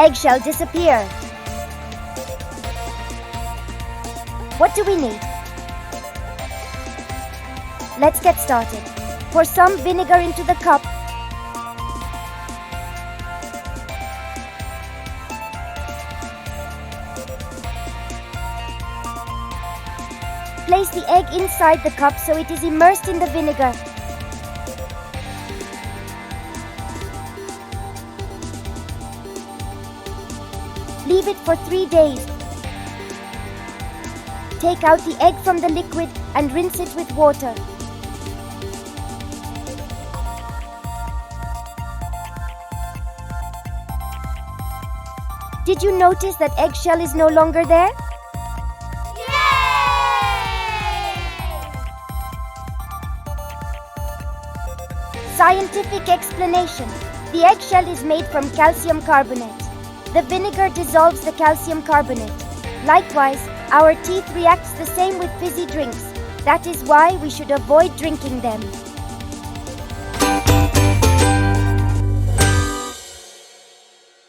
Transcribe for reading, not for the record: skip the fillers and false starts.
Eggshell Disappear. What do we need? Let's get started. Pour some vinegar into the cup. Place the egg inside the cup so it is immersed in the vinegar. Leave it for 3 days. Take out the egg from the liquid and rinse it with water. Did you notice that eggshell is no longer there? Scientific explanation. The eggshell is made from calcium carbonate. The vinegar dissolves the calcium carbonate. Likewise, our teeth reacts the same with fizzy drinks. That is why we should avoid drinking them.